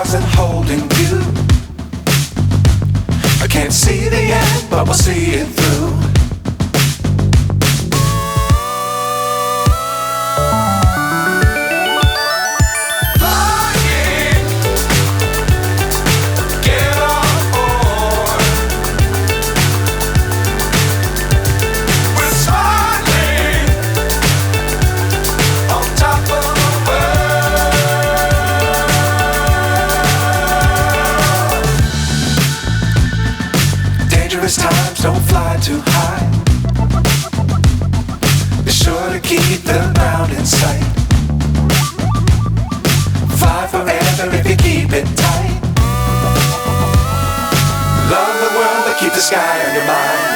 stars and holding you. I can't see the end, but we'll see it through. Times don't fly too high. Be sure to keep the ground in sight. Fly forever if you keep it tight. Love the world but keep the sky on your mind.